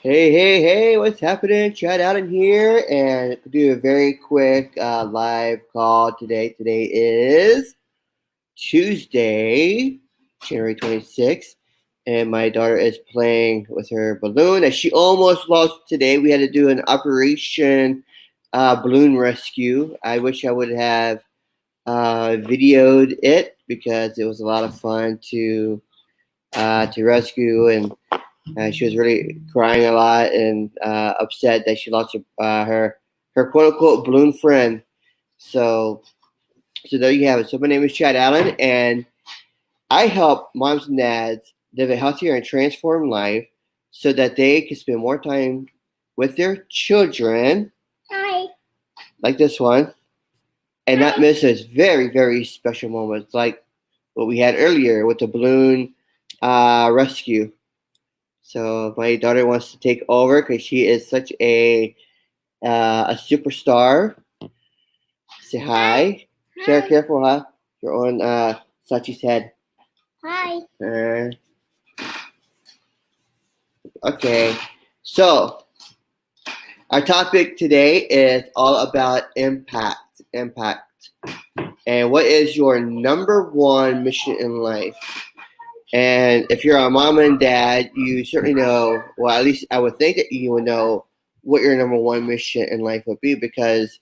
Hey, hey, hey, what's happening? Chad Allen here, and do a very quick live call today. Today is Tuesday, January 26th, and my daughter is playing with her balloon that she almost lost today. We had to do an operation balloon rescue. I wish I would have videoed it because it was a lot of fun to rescue and she was really crying a lot and upset that she lost her quote unquote balloon friend. So so there you have it. So my name is Chad Allen, and I help moms and dads live a healthier and transformed life so that they can spend more time with their children, Hi. like this one, and not miss those very special moments like what we had earlier with the balloon rescue. So my daughter wants to take over because she is such a superstar. Say hi. Share Hi. careful, huh? You're on Sachi's head. Hi. Okay. So our topic today is all about impact. Impact. And what is your number one mission in life? And if you're a mom and dad, you certainly know, well, at least I would think that you would know what your number one mission in life would be, because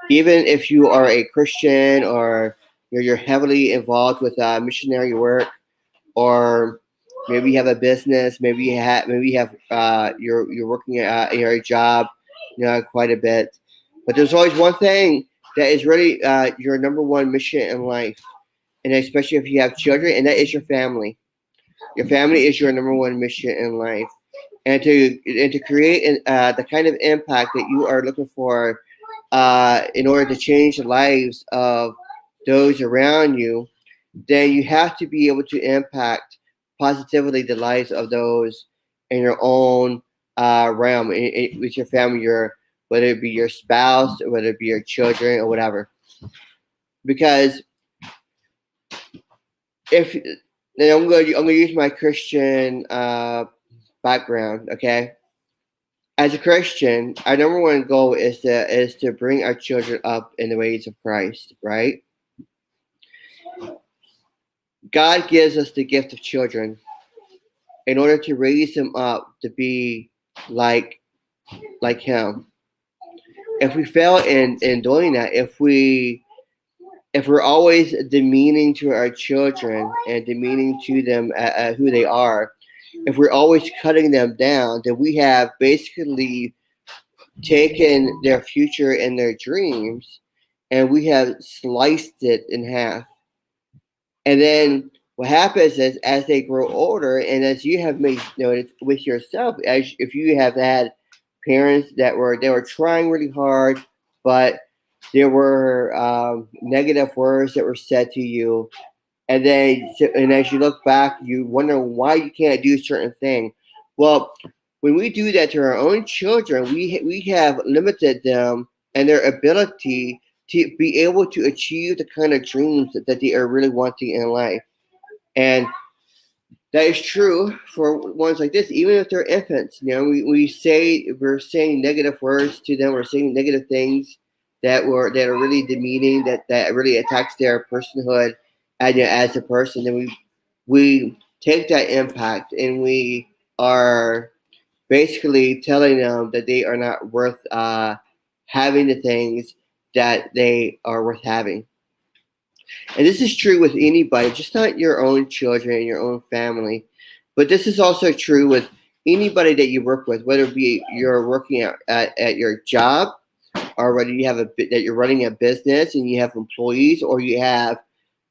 even if you are a Christian or you're heavily involved with missionary work, or maybe you have a business, maybe you have you're working at your job, quite a bit, but there's always one thing that is really your number one mission in life, and especially if you have children, and that is your family. Your family is your number one mission in life, and to create the kind of impact that you are looking for in order to change the lives of those around you, then you have to be able to impact positively the lives of those in your own realm, with your family, whether it be your spouse, or whether it be your children, or whatever. Because if then I'm gonna use my Christian background, okay? As a Christian, our number one goal is to bring our children up in the ways of Christ, right? God gives us the gift of children in order to raise them up to be like Him. If we fail in doing that, if we're always demeaning to our children and demeaning to them who they are, if we're always cutting them down, then we have basically taken their future and their dreams, and we have sliced it in half. And then what happens is, as they grow older, and as you have made notice with yourself, as if you have had parents that were trying really hard, but there were negative words that were said to you, and as you look back, you wonder why you can't do certain thing. Well, when we do that to our own children, we have limited them and their ability to be able to achieve the kind of dreams that they are really wanting in life. And that is true for ones like this, even if they're infants. We're saying negative words to them, we're saying negative things that are really demeaning, that really attacks their personhood and as a person. Then we take that impact and we are basically telling them that they are not worth having the things that they are worth having. And this is true with anybody, just not your own children and your own family, but this is also true with anybody that you work with, whether it be you're working at your job, or whether you have that you're running a business and you have employees, or you have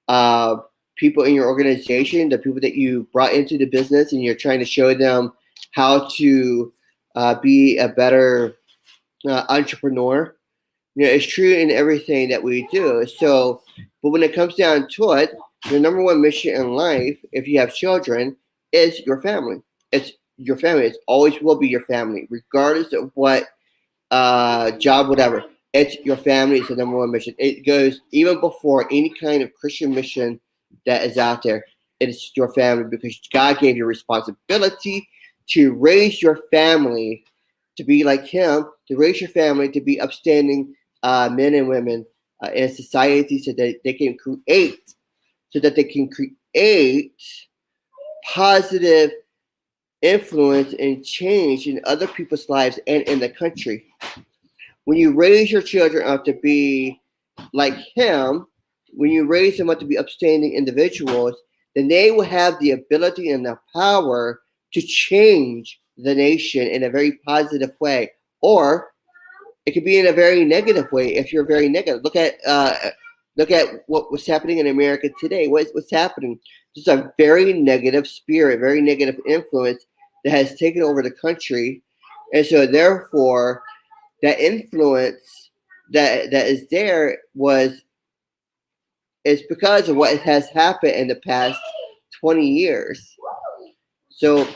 uh, people in your organization, the people that you brought into the business, and you're trying to show them how to be a better entrepreneur. It's true in everything that we do. So, but when it comes down to it, your number one mission in life, if you have children, is your family. It's your family. It always will be your family, regardless of what job, whatever. It's your family. It's the number one mission. It goes even before any kind of Christian mission that is out there. It's your family, because God gave you responsibility to raise your family to be like him, to raise your family to be upstanding men and women in society, so that they can create positive influence and change in other people's lives and in the country. When you raise your children up to be like him, when you raise them up to be upstanding individuals, then they will have the ability and the power to change the nation in a very positive way. Or it could be in a very negative way if you're very negative. Look at what was happening in America today. What's happening? Just a very negative spirit, very negative influence that has taken over the country. And so therefore that influence that is there is because of what has happened in the past 20 years. So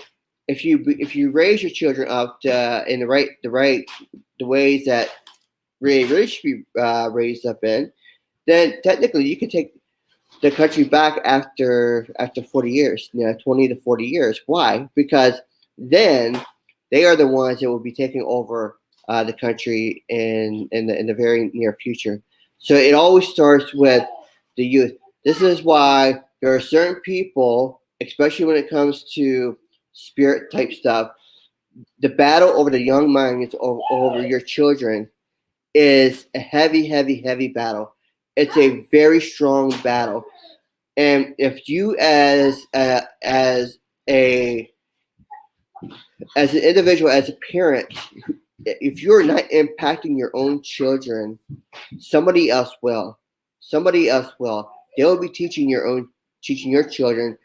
if you raise your children up in the ways that really should be raised up in, then technically you can take the country back after 40 years, 20 to 40 years. Why? Because then they are the ones that will be taking over the country in the very near future. So it always starts with the youth. This is why there are certain people, especially when it comes to spirit type stuff, the battle over the young minds over your children is a heavy battle. It's a very strong battle. And if you as an individual, as a parent, if you're not impacting your own children, somebody else will. Somebody else will. They will be teaching your children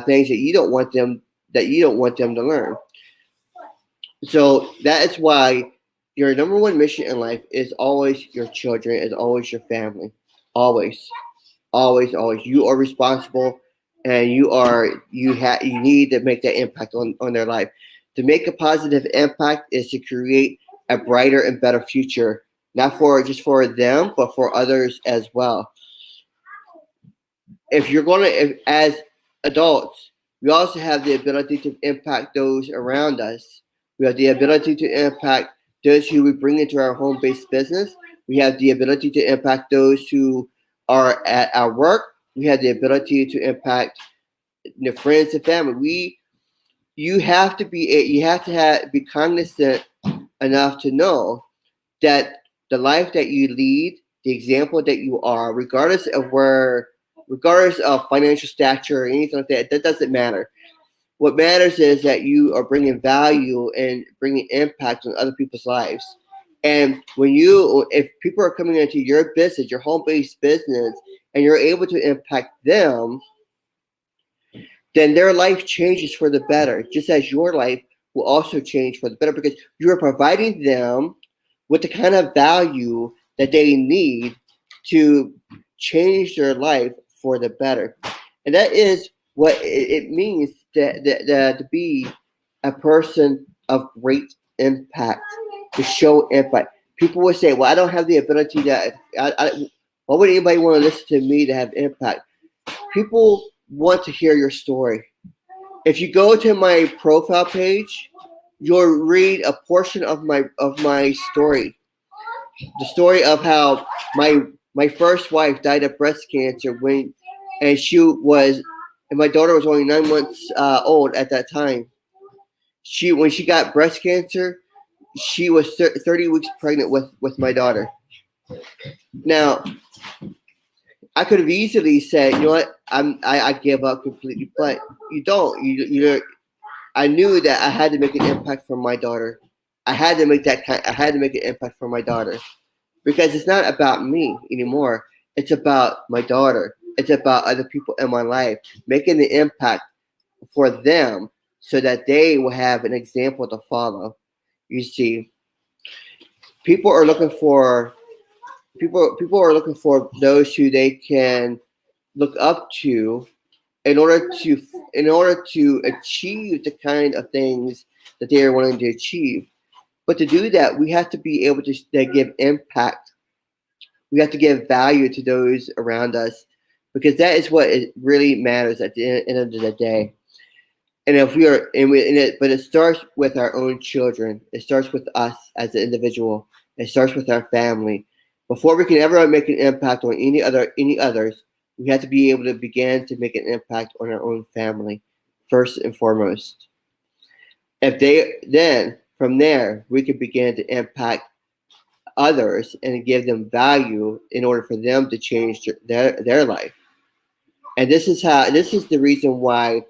things that you don't want them to learn. So that is why your number one mission in life is always your children, is always your family, always. You are responsible, and you need to make that impact on their life. To make a positive impact is to create a brighter and better future, not just for them, but for others as well. As adults, we also have the ability to impact those around us. We have the ability to impact those who we bring into our home-based business. We have the ability to impact those who are at our work. We have the ability to impact friends and family. You have to be cognizant enough to know that the life that you lead, the example that you are, regardless of financial stature or anything like that doesn't matter. What matters is that you are bringing value and bringing impact on other people's lives. And if people are coming into your business, your home-based business, and you're able to impact them, then their life changes for the better, just as your life will also change for the better, because you are providing them with the kind of value that they need to change their life for the better. And that is what it means to be a person of great impact, to show impact. People would say, well, I don't have the ability why would anybody want to listen to me to have impact? People want to hear your story. If you go to my profile page, you'll read a portion of my story. The story of how my first wife died of breast cancer and my daughter was only 9 months old at that time. When she got breast cancer, she was 30 weeks pregnant with my daughter. Now, I could have easily said, you know what, I give up completely, but you don't. I knew that I had to make an impact for my daughter. I had to make an impact for my daughter, because it's not about me anymore. It's about my daughter. It's about other people in my life, making the impact for them so that they will have an example to follow. You see, people are looking for those who they can look up to in order to achieve the kind of things that they are wanting to achieve. But to do that, we have to be able to give impact. We have to give value to those around us, because that is what it really matters at the end of the day. And if we are, but it starts with our own children. It starts with us as an individual. It starts with our family. Before we can ever make an impact on any others, we have to be able to begin to make an impact on our own family, first and foremost. If they then from there we can begin to impact others and give them value in order for them to change their life. And this is the reason why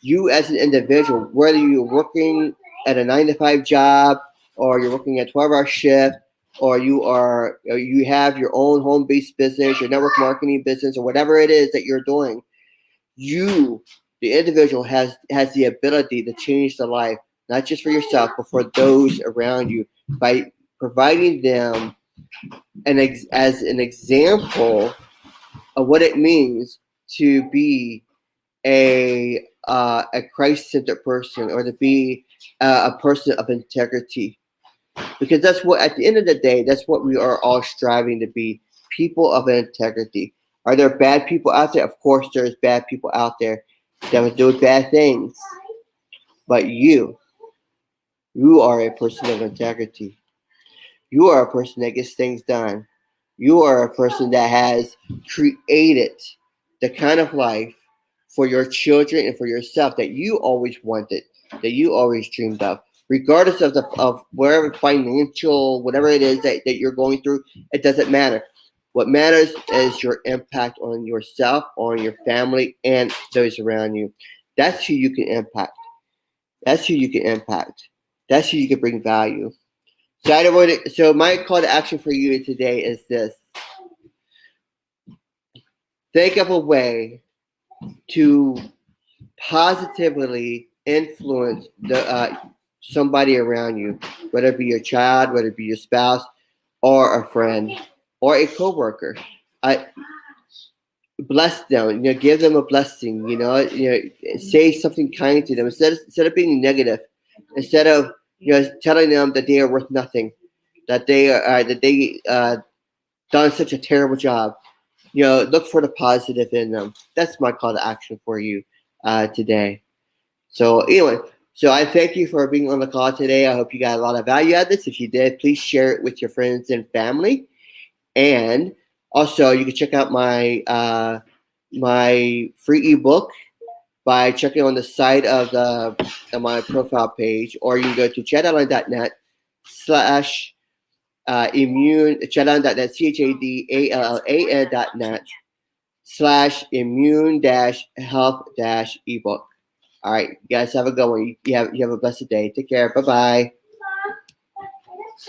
you as an individual, whether you're working at a 9 to 5 job or you're working a 12-hour shift or you have your own home-based business, your network marketing business, or whatever it is that you're doing, you, the individual, has the ability to change the life, not just for yourself, but for those around you by providing them as an example of what it means to be a Christ-centered person, or to be a person of integrity, because that's what, at the end of the day, that's what we are all striving to be: people of integrity. Are there bad people out there? Of course, there's bad people out there that would do bad things, but you are a person of integrity. You are a person that gets things done. You are a person that has created the kind of life for your children and for yourself that you always wanted, that you always dreamed of. Regardless of whatever financial, whatever it is that you're going through, it doesn't matter. What matters is your impact on yourself, on your family, and those around you. That's who you can impact. That's who you can impact. That's who you can bring value. So my call to action for you today is this: think of a way to positively influence somebody around you, whether it be your child, whether it be your spouse, or a friend, or a coworker. I bless them. Give them a blessing. Say something kind to them instead of being negative. Instead of telling them that they are worth nothing, that they done such a terrible job. Look for the positive in them. That's my call to action for you today. So anyway, so I thank you for being on the call today. I hope you got a lot of value out of this. If you did, please share it with your friends and family. And also, you can check out my my free ebook by checking on the side of my profile page, or you can go to chadallen.net slash immune, chadallen.net, chadallan.net /immune health ebook. All right, you guys have a good one. You have a blessed day. Take care. Bye bye.